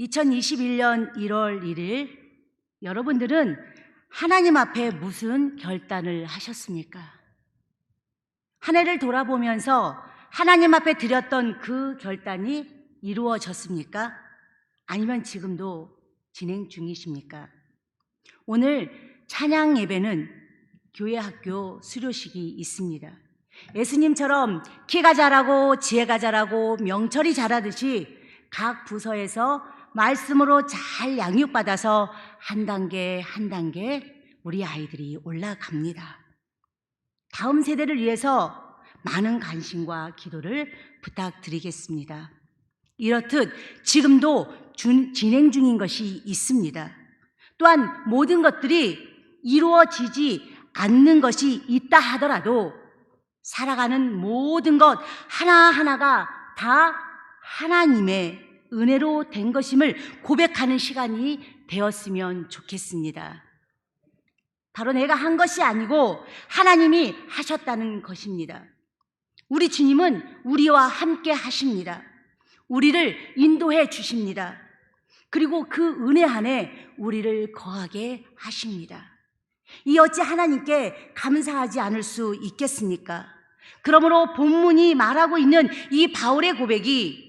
2021년 1월 1일 여러분들은 하나님 앞에 무슨 결단을 하셨습니까? 한 해를 돌아보면서 하나님 앞에 드렸던 그 결단이 이루어졌습니까? 아니면 지금도 진행 중이십니까? 오늘 찬양 예배는 교회 학교 수료식이 있습니다. 예수님처럼 키가 자라고 지혜가 자라고 명철이 자라듯이 각 부서에서 말씀으로 잘 양육받아서 한 단계 한 단계 우리 아이들이 올라갑니다. 다음 세대를 위해서 많은 관심과 기도를 부탁드리겠습니다. 이렇듯 지금도 진행 중인 것이 있습니다. 또한 모든 것들이 이루어지지 않는 것이 있다 하더라도 살아가는 모든 것 하나하나가 다 하나님의 은혜로 된 것임을 고백하는 시간이 되었으면 좋겠습니다. 바로 내가 한 것이 아니고 하나님이 하셨다는 것입니다. 우리 주님은 우리와 함께 하십니다. 우리를 인도해 주십니다. 그리고 그 은혜 안에 우리를 거하게 하십니다. 이 어찌 하나님께 감사하지 않을 수 있겠습니까? 그러므로 본문이 말하고 있는 이 바울의 고백이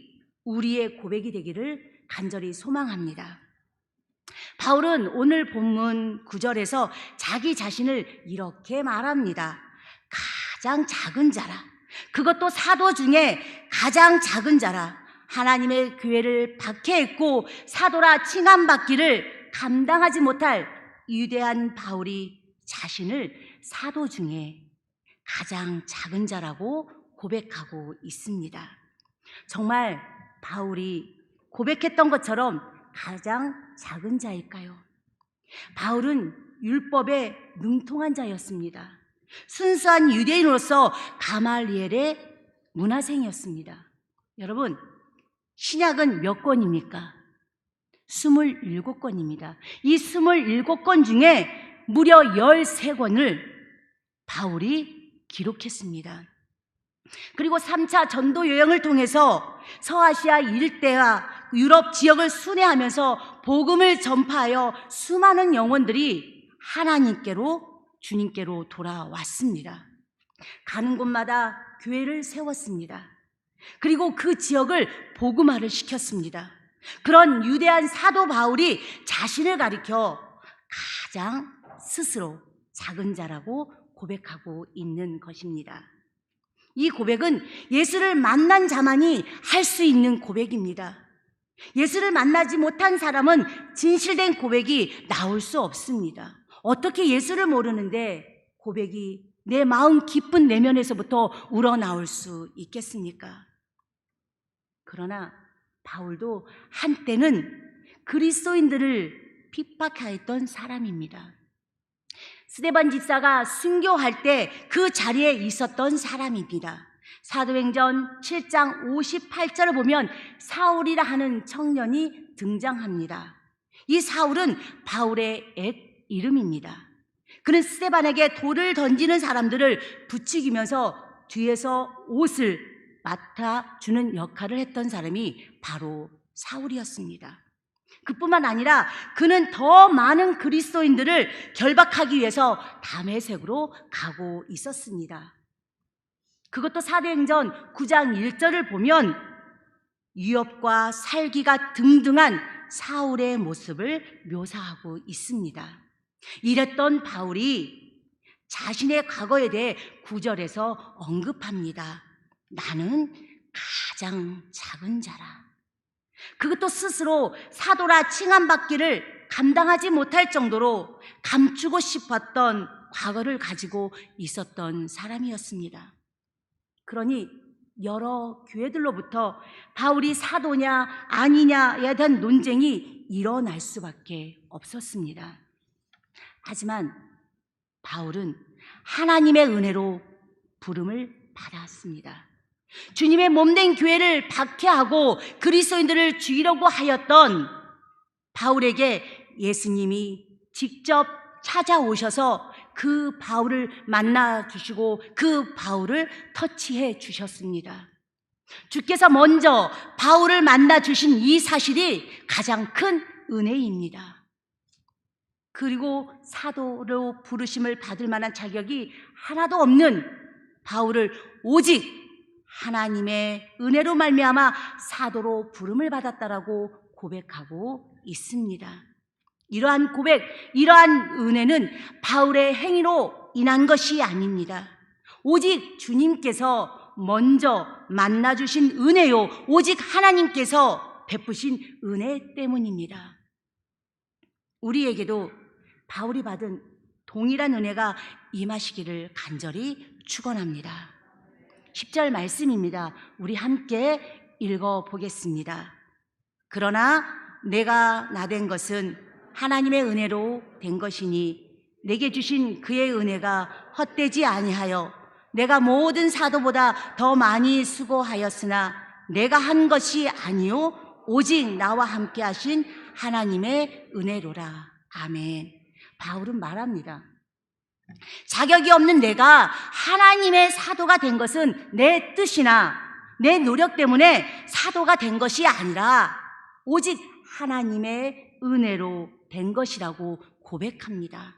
우리의 고백이 되기를 간절히 소망합니다. 바울은 오늘 본문 9절에서 자기 자신을 이렇게 말합니다. 가장 작은 자라, 그것도 사도 중에 가장 작은 자라, 하나님의 교회를 박해했고 사도라 칭함받기를 감당하지 못할 위대한 바울이 자신을 사도 중에 가장 작은 자라고 고백하고 있습니다. 정말 바울이 고백했던 것처럼 가장 작은 자일까요? 바울은 율법에 능통한 자였습니다. 순수한 유대인으로서 가말리엘의 문화생이었습니다. 여러분, 신약은 몇 권입니까? 27권입니다. 이 27권 중에 무려 13권을 바울이 기록했습니다. 그리고 3차 전도 여행을 통해서 서아시아 일대와 유럽 지역을 순회하면서 복음을 전파하여 수많은 영혼들이 하나님께로, 주님께로 돌아왔습니다. 가는 곳마다 교회를 세웠습니다. 그리고 그 지역을 복음화를 시켰습니다. 그런 유대한 사도 바울이 자신을 가리켜 가장 스스로 작은 자라고 고백하고 있는 것입니다. 이 고백은 예수를 만난 자만이 할 수 있는 고백입니다. 예수를 만나지 못한 사람은 진실된 고백이 나올 수 없습니다. 어떻게 예수를 모르는데 고백이 내 마음 깊은 내면에서부터 우러나올 수 있겠습니까? 그러나 바울도 한때는 그리스도인들을 핍박하였던 사람입니다. 스데반 집사가 순교할 때 그 자리에 있었던 사람입니다. 사도행전 7장 58절을 보면 사울이라 하는 청년이 등장합니다. 이 사울은 바울의 옛 이름입니다. 그는 스데반에게 돌을 던지는 사람들을 부추기면서 뒤에서 옷을 맡아주는 역할을 했던 사람이 바로 사울이었습니다. 그뿐만 아니라 그는 더 많은 그리스도인들을 결박하기 위해서 다메섹으로 가고 있었습니다. 그것도 사도행전 9장 1절을 보면 위협과 살기가 등등한 사울의 모습을 묘사하고 있습니다. 이랬던 바울이 자신의 과거에 대해 9절에서 언급합니다. 나는 가장 작은 자라. 그것도 스스로 사도라 칭함받기를 감당하지 못할 정도로 감추고 싶었던 과거를 가지고 있었던 사람이었습니다. 그러니 여러 교회들로부터 바울이 사도냐 아니냐에 대한 논쟁이 일어날 수밖에 없었습니다. 하지만 바울은 하나님의 은혜로 부름을 받았습니다. 주님의 몸된 교회를 박해하고 그리스도인들을 죽이려고 하였던 바울에게 예수님이 직접 찾아오셔서 그 바울을 만나 주시고 그 바울을 터치해 주셨습니다. 주께서 먼저 바울을 만나 주신 이 사실이 가장 큰 은혜입니다. 그리고 사도로 부르심을 받을 만한 자격이 하나도 없는 바울을 오직 하나님의 은혜로 말미암아 사도로 부름을 받았다라고 고백하고 있습니다. 이러한 고백, 이러한 은혜는 바울의 행위로 인한 것이 아닙니다. 오직 주님께서 먼저 만나주신 은혜요, 오직 하나님께서 베푸신 은혜 때문입니다. 우리에게도 바울이 받은 동일한 은혜가 임하시기를 간절히 축원합니다. 10절 말씀입니다. 우리 함께 읽어보겠습니다. 그러나 내가 나된 것은 하나님의 은혜로 된 것이니 내게 주신 그의 은혜가 헛되지 아니하여 내가 모든 사도보다 더 많이 수고하였으나 내가 한 것이 아니요 오직 나와 함께 하신 하나님의 은혜로라. 아멘. 바울은 말합니다. 자격이 없는 내가 하나님의 사도가 된 것은 내 뜻이나 내 노력 때문에 사도가 된 것이 아니라 오직 하나님의 은혜로 된 것이라고 고백합니다.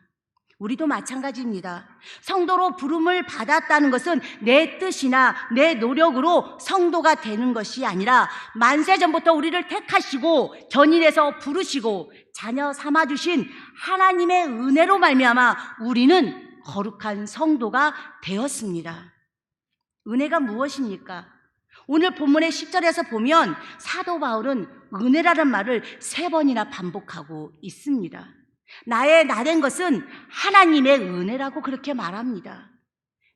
우리도 마찬가지입니다. 성도로 부름을 받았다는 것은 내 뜻이나 내 노력으로 성도가 되는 것이 아니라 만세 전부터 우리를 택하시고 견인해서 부르시고 자녀 삼아주신 하나님의 은혜로 말미암아 우리는 거룩한 성도가 되었습니다. 은혜가 무엇입니까? 오늘 본문의 10절에서 보면 사도 바울은 은혜라는 말을 3번이나 반복하고 있습니다. 나의 나된 것은 하나님의 은혜라고 그렇게 말합니다.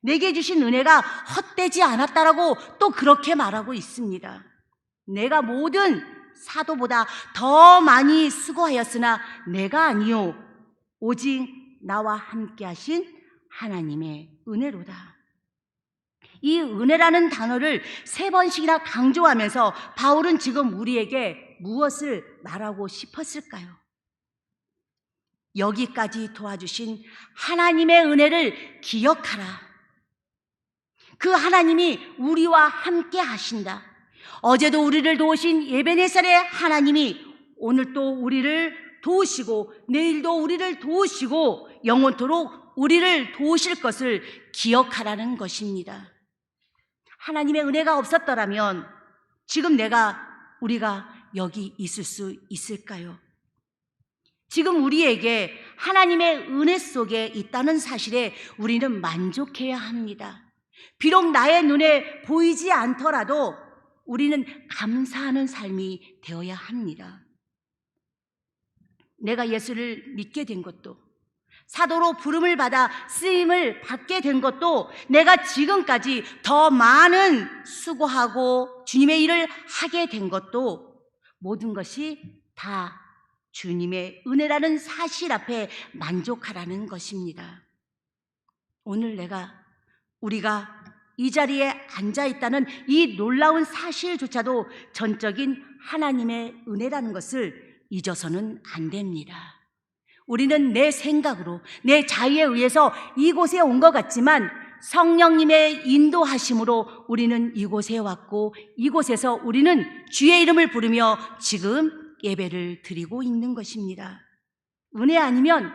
내게 주신 은혜가 헛되지 않았다라고 또 그렇게 말하고 있습니다. 내가 모든 사도보다 더 많이 수고하였으나 내가 아니요 오직 나와 함께 하신 하나님의 은혜로다. 이 은혜라는 단어를 3번씩이나 강조하면서 바울은 지금 우리에게 무엇을 말하고 싶었을까요? 여기까지 도와주신 하나님의 은혜를 기억하라. 그 하나님이 우리와 함께 하신다. 어제도 우리를 도우신 에베네셀의 하나님이 오늘 또 우리를 도우시고 내일도 우리를 도우시고 영원토록 우리를 도우실 것을 기억하라는 것입니다. 하나님의 은혜가 없었더라면 지금 우리가 여기 있을 수 있을까요? 지금 우리에게 하나님의 은혜 속에 있다는 사실에 우리는 만족해야 합니다. 비록 나의 눈에 보이지 않더라도 우리는 감사하는 삶이 되어야 합니다. 내가 예수를 믿게 된 것도, 사도로 부름을 받아 쓰임을 받게 된 것도, 내가 지금까지 더 많은 수고하고 주님의 일을 하게 된 것도 모든 것이 다 주님의 은혜라는 사실 앞에 만족하라는 것입니다. 오늘 우리가 이 자리에 앉아있다는 이 놀라운 사실조차도 전적인 하나님의 은혜라는 것을 잊어서는 안 됩니다. 우리는 내 생각으로, 내 자유에 의해서 이곳에 온 것 같지만 성령님의 인도하심으로 우리는 이곳에 왔고 이곳에서 우리는 주의 이름을 부르며 지금 예배를 드리고 있는 것입니다. 은혜 아니면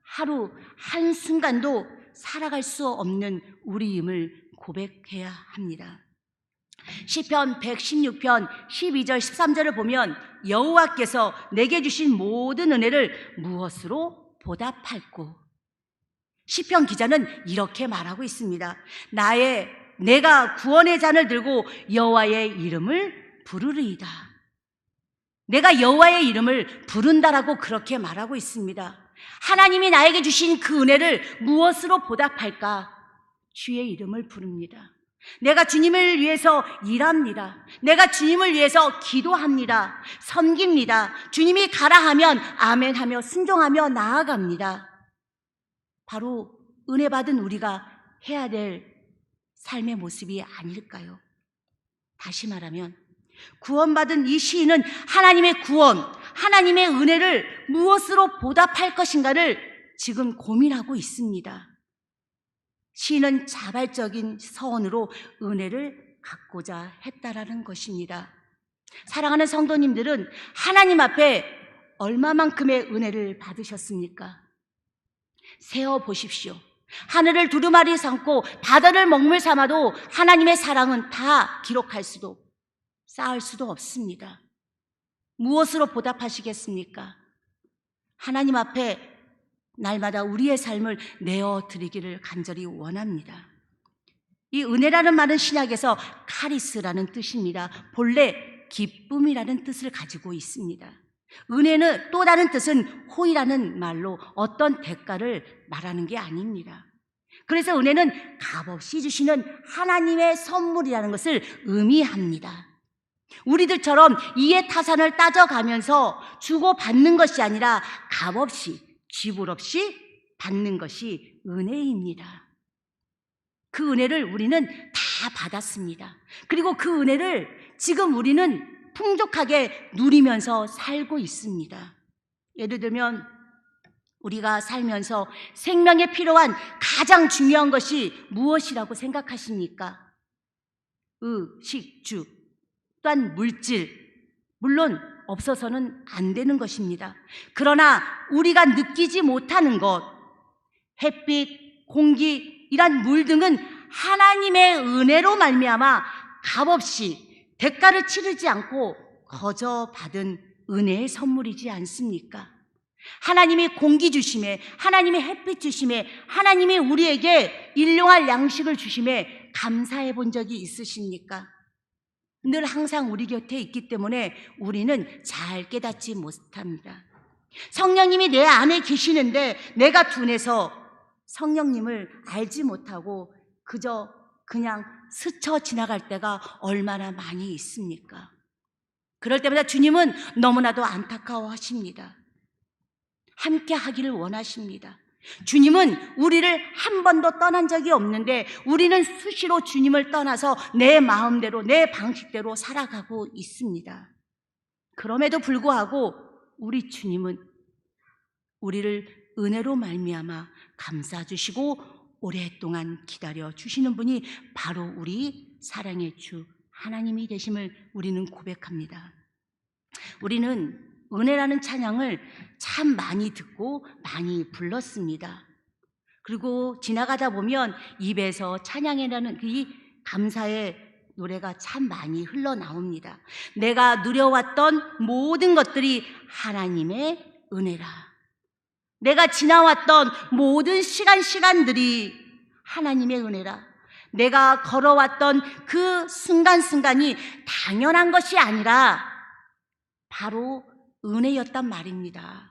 하루 한순간도 살아갈 수 없는 우리임을 고백해야 합니다. 시편 116편 12절 13절을 보면 여호와께서 내게 주신 모든 은혜를 무엇으로 보답할꼬? 시편 기자는 이렇게 말하고 있습니다. 내가 구원의 잔을 들고 여호와의 이름을 부르리이다. 내가 여호와의 이름을 부른다라고 그렇게 말하고 있습니다. 하나님이 나에게 주신 그 은혜를 무엇으로 보답할까? 주의 이름을 부릅니다. 내가 주님을 위해서 일합니다. 내가 주님을 위해서 기도합니다. 섬깁니다. 주님이 가라 하면 아멘하며 순종하며 나아갑니다. 바로 은혜 받은 우리가 해야 될 삶의 모습이 아닐까요? 다시 말하면 구원받은 이 시인은 하나님의 구원, 하나님의 은혜를 무엇으로 보답할 것인가를 지금 고민하고 있습니다. 시인은 자발적인 서원으로 은혜를 갖고자 했다라는 것입니다. 사랑하는 성도님들은 하나님 앞에 얼마만큼의 은혜를 받으셨습니까? 세어 보십시오. 하늘을 두루마리 삼고 바다를 먹물 삼아도 하나님의 사랑은 다 기록할 수도 쌓을 수도 없습니다. 무엇으로 보답하시겠습니까? 하나님 앞에 날마다 우리의 삶을 내어드리기를 간절히 원합니다. 이 은혜라는 말은 신약에서 카리스라는 뜻입니다. 본래 기쁨이라는 뜻을 가지고 있습니다. 은혜는 또 다른 뜻은 호의라는 말로 어떤 대가를 말하는 게 아닙니다. 그래서 은혜는 값없이 주시는 하나님의 선물이라는 것을 의미합니다. 우리들처럼 이해 타산을 따져가면서 주고받는 것이 아니라 값없이 지불 없이 받는 것이 은혜입니다. 그 은혜를 우리는 다 받았습니다. 그리고 그 은혜를 지금 우리는 풍족하게 누리면서 살고 있습니다. 예를 들면 우리가 살면서 생명에 필요한 가장 중요한 것이 무엇이라고 생각하십니까? 식주, 또한 물질, 물론 없어서는 안 되는 것입니다. 그러나 우리가 느끼지 못하는 것, 햇빛, 공기, 이런 물 등은 하나님의 은혜로 말미암아 값없이 대가를 치르지 않고 거저 받은 은혜의 선물이지 않습니까? 하나님이 공기 주심에, 하나님이 햇빛 주심에, 하나님이 우리에게 일용할 양식을 주심에 감사해 본 적이 있으십니까? 늘 항상 우리 곁에 있기 때문에 우리는 잘 깨닫지 못합니다. 성령님이 내 안에 계시는데 내가 둔해서 성령님을 알지 못하고 그냥 스쳐 지나갈 때가 얼마나 많이 있습니까? 그럴 때마다 주님은 너무나도 안타까워하십니다. 함께 하기를 원하십니다. 주님은 우리를 한 번도 떠난 적이 없는데 우리는 수시로 주님을 떠나서 내 마음대로 내 방식대로 살아가고 있습니다. 그럼에도 불구하고 우리 주님은 우리를 은혜로 말미암아 감싸주시고 오랫동안 기다려 주시는 분이 바로 우리 사랑의 주 하나님이 되심을 우리는 고백합니다. 우리는 은혜라는 찬양을 참 많이 듣고 많이 불렀습니다. 그리고 지나가다 보면 입에서 찬양이라는 이 감사의 노래가 참 많이 흘러나옵니다. 내가 누려왔던 모든 것들이 하나님의 은혜라. 내가 지나왔던 모든 시간들이 하나님의 은혜라. 내가 걸어왔던 그 순간순간이 당연한 것이 아니라 바로 은혜였단 말입니다.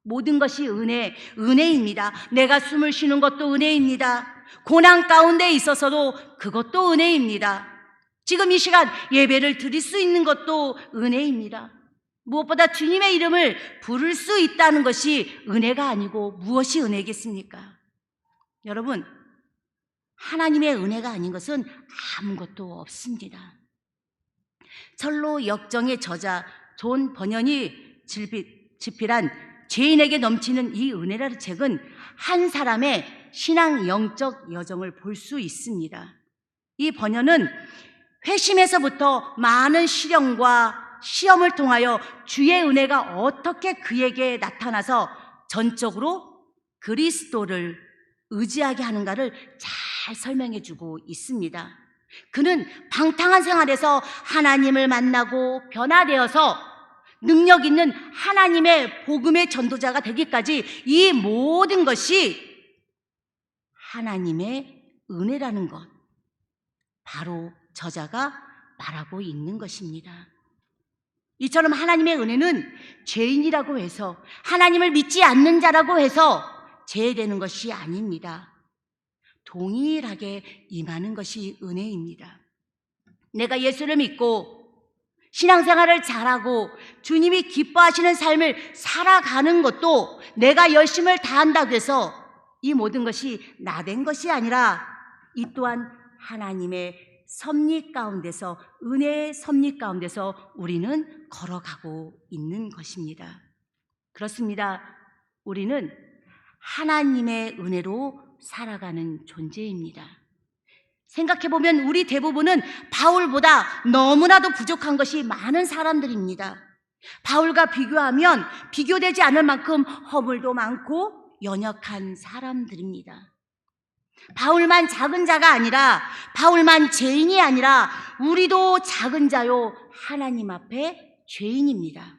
모든 것이 은혜입니다. 내가 숨을 쉬는 것도 은혜입니다. 고난 가운데 있어서도 그것도 은혜입니다. 지금 이 시간 예배를 드릴 수 있는 것도 은혜입니다. 무엇보다 주님의 이름을 부를 수 있다는 것이 은혜가 아니고 무엇이 은혜겠습니까? 여러분, 하나님의 은혜가 아닌 것은 아무것도 없습니다. 철로 역정의 저자 존 버년이 집필한 죄인에게 넘치는 이 은혜라는 책은 한 사람의 신앙 영적 여정을 볼 수 있습니다. 이 버년은 회심에서부터 많은 시련과 시험을 통하여 주의 은혜가 어떻게 그에게 나타나서 전적으로 그리스도를 의지하게 하는가를 잘 설명해 주고 있습니다. 그는 방탕한 생활에서 하나님을 만나고 변화되어서 능력 있는 하나님의 복음의 전도자가 되기까지 이 모든 것이 하나님의 은혜라는 것, 바로 저자가 말하고 있는 것입니다. 이처럼 하나님의 은혜는 죄인이라고 해서 하나님을 믿지 않는 자라고 해서 제외되는 것이 아닙니다. 동일하게 임하는 것이 은혜입니다. 내가 예수를 믿고 신앙생활을 잘하고 주님이 기뻐하시는 삶을 살아가는 것도 내가 열심을 다한다고 해서 이 모든 것이 나된 것이 아니라 이 또한 하나님의 섭리 가운데서, 은혜의 섭리 가운데서 우리는 걸어가고 있는 것입니다. 그렇습니다. 우리는 하나님의 은혜로 살아가는 존재입니다. 생각해보면 우리 대부분은 바울보다 너무나도 부족한 것이 많은 사람들입니다. 바울과 비교하면 비교되지 않을 만큼 허물도 많고 연약한 사람들입니다. 바울만 작은 자가 아니라, 바울만 죄인이 아니라 우리도 작은 자요 하나님 앞에 죄인입니다.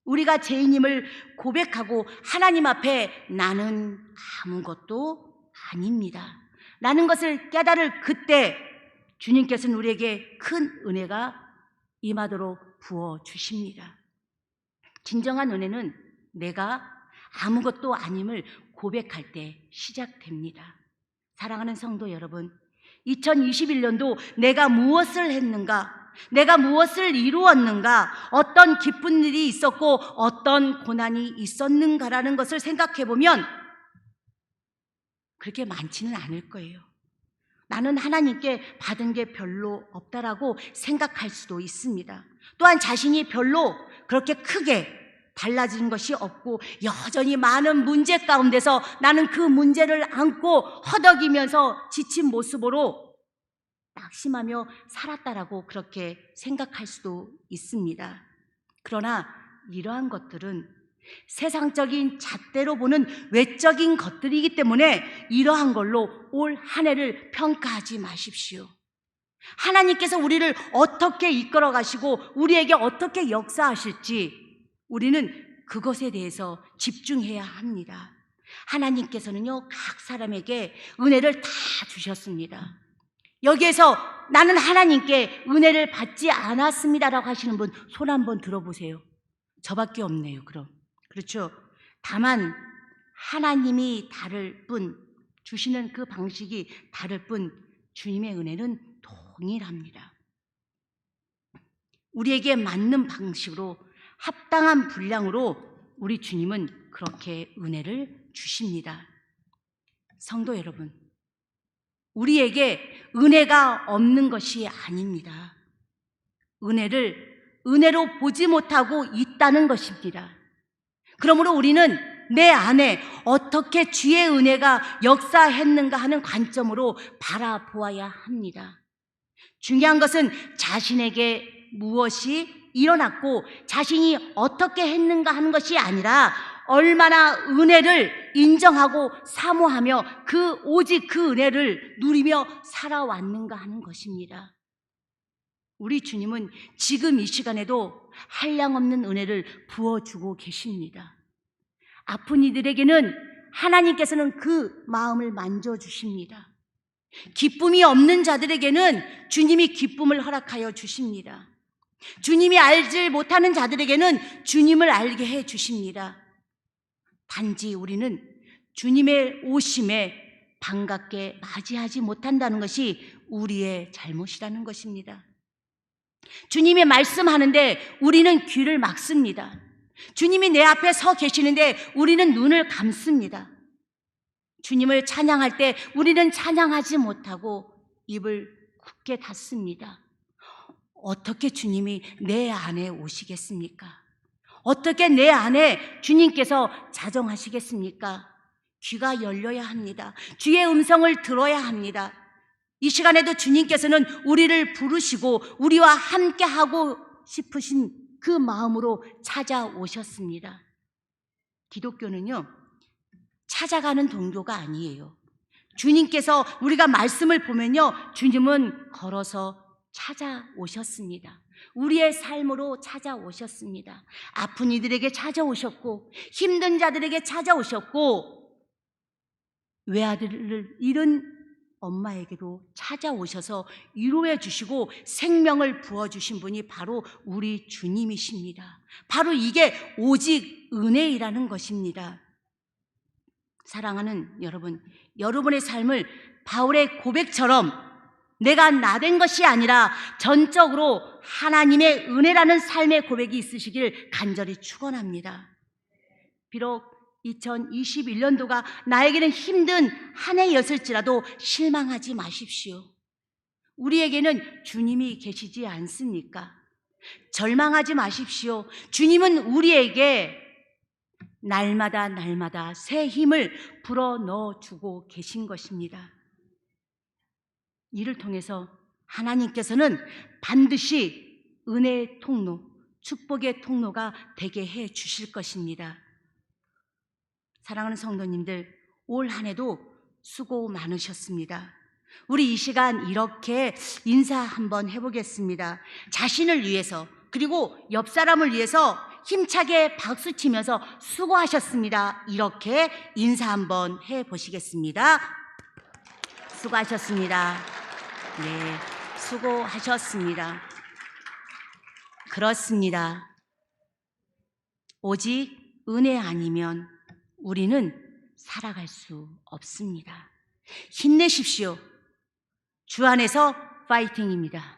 우리가 죄인임을 고백하고 하나님 앞에 나는 아무것도 아닙니다 라는 것을 깨달을 그때 주님께서는 우리에게 큰 은혜가 임하도록 부어주십니다. 진정한 은혜는 내가 아무것도 아님을 고백할 때 시작됩니다. 사랑하는 성도 여러분, 2021년도 내가 무엇을 했는가, 내가 무엇을 이루었는가, 어떤 기쁜 일이 있었고 어떤 고난이 있었는가라는 것을 생각해 보면 그렇게 많지는 않을 거예요. 나는 하나님께 받은 게 별로 없다라고 생각할 수도 있습니다. 또한 자신이 별로 그렇게 크게 달라진 것이 없고 여전히 많은 문제 가운데서 나는 그 문제를 안고 허덕이면서 지친 모습으로 낙심하며 살았다라고 그렇게 생각할 수도 있습니다. 그러나 이러한 것들은 세상적인 잣대로 보는 외적인 것들이기 때문에 이러한 걸로 올 한 해를 평가하지 마십시오. 하나님께서 우리를 어떻게 이끌어 가시고 우리에게 어떻게 역사하실지 우리는 그것에 대해서 집중해야 합니다. 하나님께서는요, 각 사람에게 은혜를 다 주셨습니다. 여기에서 나는 하나님께 은혜를 받지 않았습니다라고 하시는 분 손 한번 들어보세요. 저밖에 없네요. 그럼 그렇죠. 다만 하나님이 다를 뿐, 주시는 그 방식이 다를 뿐 주님의 은혜는 동일합니다. 우리에게 맞는 방식으로 합당한 분량으로 우리 주님은 그렇게 은혜를 주십니다. 성도 여러분, 우리에게 은혜가 없는 것이 아닙니다. 은혜를 은혜로 보지 못하고 있다는 것입니다. 그러므로 우리는 내 안에 어떻게 주의 은혜가 역사했는가 하는 관점으로 바라보아야 합니다. 중요한 것은 자신에게 무엇이 일어났고 자신이 어떻게 했는가 하는 것이 아니라 얼마나 은혜를 인정하고 사모하며 오직 그 은혜를 누리며 살아왔는가 하는 것입니다. 우리 주님은 지금 이 시간에도 한량없는 은혜를 부어주고 계십니다. 아픈 이들에게는 하나님께서는 그 마음을 만져주십니다. 기쁨이 없는 자들에게는 주님이 기쁨을 허락하여 주십니다. 주님이 알지 못하는 자들에게는 주님을 알게 해 주십니다. 단지 우리는 주님의 오심에 반갑게 맞이하지 못한다는 것이 우리의 잘못이라는 것입니다. 주님이 말씀하는데 우리는 귀를 막습니다. 주님이 내 앞에 서 계시는데 우리는 눈을 감습니다. 주님을 찬양할 때 우리는 찬양하지 못하고 입을 굳게 닫습니다. 어떻게 주님이 내 안에 오시겠습니까? 어떻게 내 안에 주님께서 자정하시겠습니까? 귀가 열려야 합니다. 주의 음성을 들어야 합니다. 이 시간에도 주님께서는 우리를 부르시고 우리와 함께하고 싶으신 그 마음으로 찾아오셨습니다. 기독교는요, 찾아가는 종교가 아니에요. 주님께서 우리가 말씀을 보면요, 주님은 걸어서 찾아오셨습니다. 우리의 삶으로 찾아오셨습니다. 아픈 이들에게 찾아오셨고 힘든 자들에게 찾아오셨고 외아들을 잃은 엄마에게도 찾아오셔서 위로해 주시고 생명을 부어주신 분이 바로 우리 주님이십니다. 바로 이게 오직 은혜이라는 것입니다. 사랑하는 여러분, 여러분의 삶을 바울의 고백처럼 내가 나된 것이 아니라 전적으로 하나님의 은혜라는 삶의 고백이 있으시길 간절히 축원합니다. 비록 2021년도가 나에게는 힘든 한 해였을지라도 실망하지 마십시오. 우리에게는 주님이 계시지 않습니까? 절망하지 마십시오. 주님은 우리에게 날마다 날마다 새 힘을 불어넣어주고 계신 것입니다. 이를 통해서 하나님께서는 반드시 은혜의 통로, 축복의 통로가 되게 해 주실 것입니다. 사랑하는 성도님들, 올 한 해도 수고 많으셨습니다. 우리 이 시간 이렇게 인사 한번 해보겠습니다. 자신을 위해서, 그리고 옆 사람을 위해서 힘차게 박수 치면서 수고하셨습니다. 이렇게 인사 한번 해보시겠습니다. 수고하셨습니다. 네, 수고하셨습니다. 그렇습니다. 오직 은혜 아니면 우리는 살아갈 수 없습니다. 힘내십시오. 주 안에서 파이팅입니다.